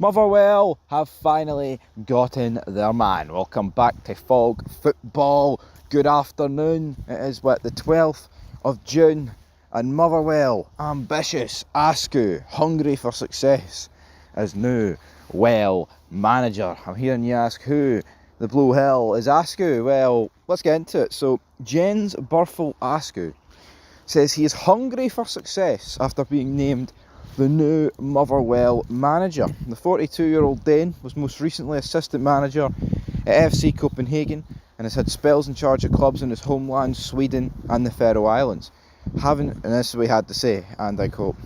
Motherwell have finally gotten their man. Welcome back to Fog Football. Good afternoon. It is the 12th of June, and Motherwell, ambitious, Askou, hungry for success, as new well manager. I'm hearing you ask who the blue hell is Askou. Well, let's get into it. So, Jens Berthel Askou says he is hungry for success after being named the new Motherwell manager. The 42-year-old Dane was most recently assistant manager at FC Copenhagen and has had spells in charge of clubs in his homeland, Sweden and the Faroe Islands. And this is what he had to say, and I quote,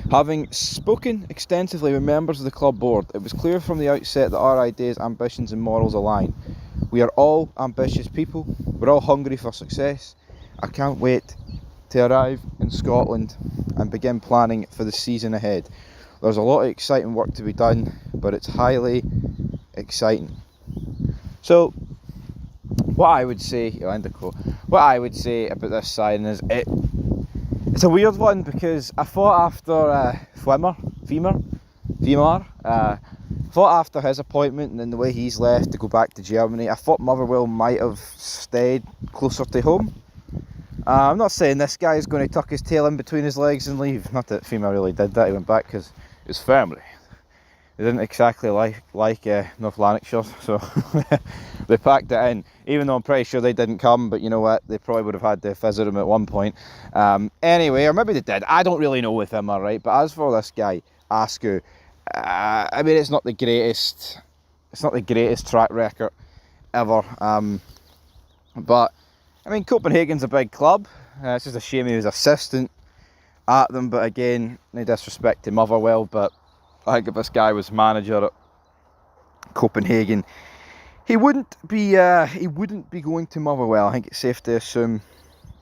"Having spoken extensively with members of the club board, it was clear from the outset that our ideas, ambitions and morals align. We are all ambitious people, we're all hungry for success. I can't wait to arrive in Scotland and begin planning for the season ahead. There's a lot of exciting work to be done, but it's highly exciting." So, what I would say about this signing is it's a weird one, because I thought after thought after his appointment and then the way he's left to go back to Germany, I thought Motherwell might have stayed closer to home. I'm not saying this guy is going to tuck his tail in between his legs and leave. Not that FEMA really did that. He went back because his family. They didn't exactly like North Lanarkshire, so they packed it in. Even though I'm pretty sure they didn't come, but you know what? They probably would have had to visit him at one point. Anyway, or maybe they did. I don't really know with him, alright? But as for this guy, Askou, I mean, it's not the greatest track record ever. But I mean, Copenhagen's a big club. It's just a shame he was assistant at them. But again, no disrespect to Motherwell, but I think if this guy was manager at Copenhagen, he wouldn't be going to Motherwell. I think it's safe to assume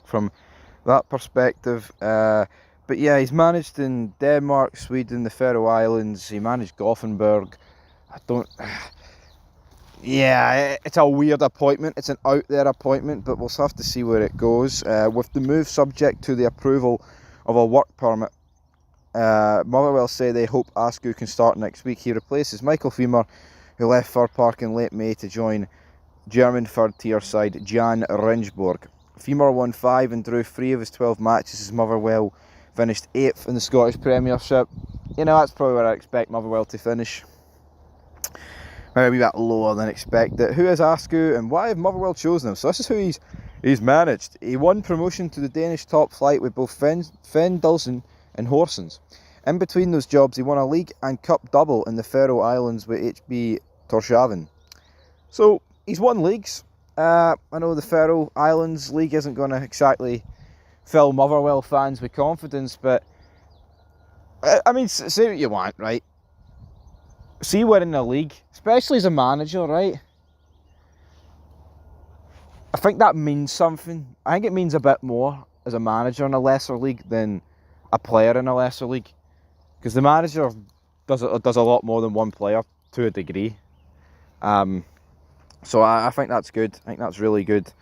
from that perspective. But yeah, he's managed in Denmark, Sweden, the Faroe Islands. He managed Gothenburg. Yeah, it's a weird appointment. It's an out there appointment, but we'll have to see where it goes. With the move subject to the approval of a work permit, Motherwell say they hope Askou can start next week. He replaces Michael Fiemer, who left Fir Park in late May to join German third-tier side Jan Ringeborg. Fiemer won 5 and drew 3 of his 12 matches as Motherwell finished 8th in the Scottish Premiership. You know, that's probably where I expect Motherwell to finish. Maybe a wee bit lower than expected. Who is Askou and why have Motherwell chosen him? So this is who he's managed. He won promotion to the Danish top flight with both Fendilsen and Horsens. In between those jobs, he won a league and cup double in the Faroe Islands with HB Tórshavn. So he's won leagues. I know the Faroe Islands league isn't going to exactly fill Motherwell fans with confidence, but I mean, say what you want, right? See, we're in the league, especially as a manager, right? I think that means something. I think it means a bit more as a manager in a lesser league than a player in a lesser league, because the manager does a lot more than one player to a degree. So I think that's good. I think that's really good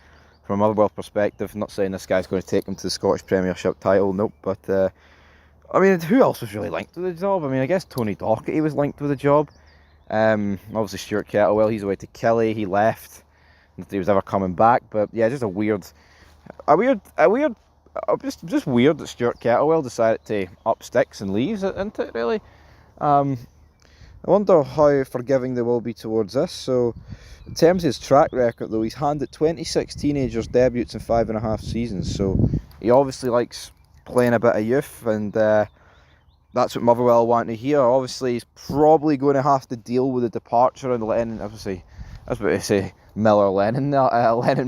from a Motherwell perspective. I'm not saying this guy's going to take him to the Scottish Premiership title, nope. But I mean, who else was really linked with the job? I mean, I guess Tony Docherty was linked with the job. Obviously Stuart Kettlewell, he's away to Killie. He left. Not that he was ever coming back, but yeah, just just weird that Stuart Kettlewell decided to up sticks and leaves, isn't it, really? I wonder how forgiving they will be towards this. So, in terms of his track record, though, he's handed 26 teenagers debuts in 5.5 seasons. So, he obviously likes playing a bit of youth, and that's what Motherwell want to hear. Obviously, he's probably going to have to deal with the departure and Lennon. Obviously, I was about to say Lennon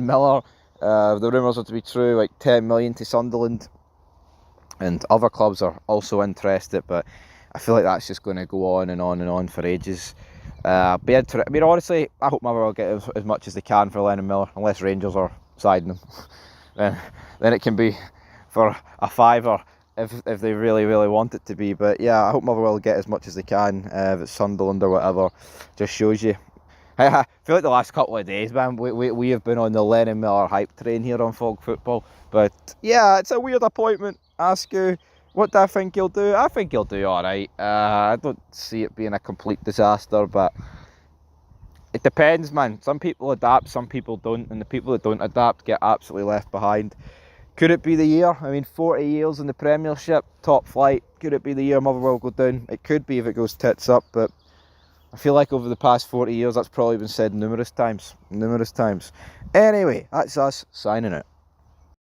Miller. The rumours are to be true, like 10 million to Sunderland, and other clubs are also interested, but I feel like that's just going to go on and on and on for ages. I mean, honestly, I hope Motherwell get as much as they can for Lennon Miller, unless Rangers are siding him. then it can be for a fiver if they really, really want it to be. But yeah, I hope Motherwell get as much as they can, if it's Sunderland or whatever. Just shows you. I feel like the last couple of days, man, we have been on the Lennon Miller hype train here on Fog Football. But yeah, it's a weird appointment, Askou. What do I think he'll do? I think he'll do alright. I don't see it being a complete disaster, but it depends, man. Some people adapt, some people don't, and the people that don't adapt get absolutely left behind. Could it be the year? I mean, 40 years in the Premiership, top flight. Could it be the year Motherwell go down? It could be if it goes tits up, but I feel like over the past 40 years, that's probably been said numerous times. Anyway, that's us signing out.